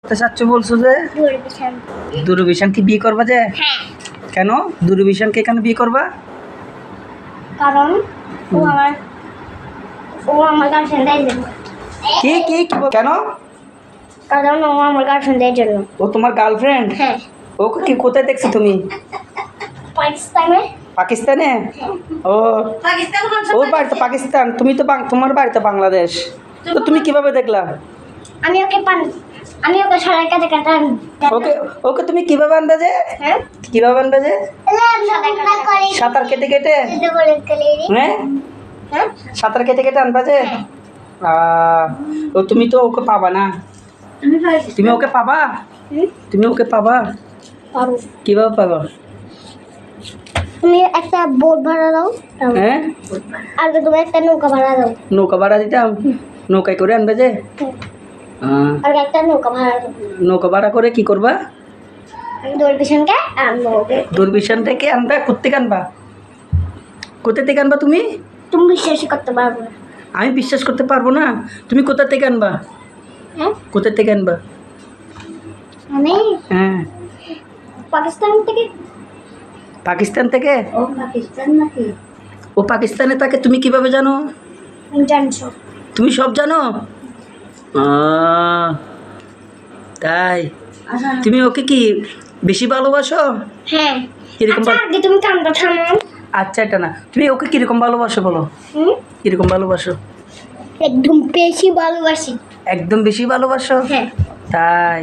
তো চাচ্ছু বলছো যে দূরবীক্ষণ। দূরবীক্ষণকে বিয়ে করবা যে? হ্যাঁ, কেন দূরবীক্ষণকে কেন বিয়ে করবা? কারণ ও আমার গার্লফ্রেন্ডের জন্য। কি কি কি কেন? কারণ ও আমার গার্লফ্রেন্ডের জন্য। ও তোমার গার্লফ্রেন্ড? হ্যাঁ, ওকে কি কোথায় দেখছো তুমি? পাকিস্তানে। পাকিস্তানে? ও ওর বাড়ি তো পাকিস্তান, তুমি তো তোমার বাড়ি তো বাংলাদেশ, তো তুমি কিভাবে দেখলা? আমি ওকে সরাই কাছে কাটা আনি। ওকে ওকে তুমি কিভাবে আনবে যে? হ্যাঁ, কিভাবে আনবে যে? সাঁতার কেটে কেটে? হ্যাঁ, হ্যাঁ, সাঁতার কেটে কেটে আনবা যে? ও তুমি তো ওকে পাবা না। তুমি ওকে পাবা? তুমি ওকে পাবা পারো। কিভাবে পাবা? তুমি একটা বোট ভাড়া দাও, হ্যাঁ, আর তুমি একটা নৌকা ভাড়া দাও। নৌকা ভাড়া দিতাম, নৌকায় করে আনবে যে? আর একটা নৌকা ভাড়া দাও। নৌকা ভাড়া করে কি করবা? দূরবীক্ষণকে আনবো ওকে। দূরবীক্ষণ থেকে আনবা? কোথেকে আনবা? কোথা থেকে আনবা তুমি? তুমি বিশ্বাসই করতে পারবো না। আমি বিশ্বাস করতে পারবো না। তুমি কোথা থেকে আনবা? হ্যাঁ, কোথা থেকে আনবা? আমি হ্যাঁ, পাকিস্তান থেকে। পাকিস্তান থেকে? ও পাকিস্তান নাকি? ও পাকিস্তানে থাকে, তুমি কিভাবে জানো? জানছো? তুমি সব জানো? তাই? তুমি ওকে কি বেশি ভালোবাসো? হ্যাঁ। কিরকম আচ্ছা, আগে তুমি কামটা থামো। আচ্ছা, এটা না, তুমি ওকে কিরকম ভালোবাসো বলো? হুম, কিরকম ভালোবাসো? একদম বেশি ভালোবাসি। একদম বেশি ভালোবাসো? হ্যাঁ, তাই?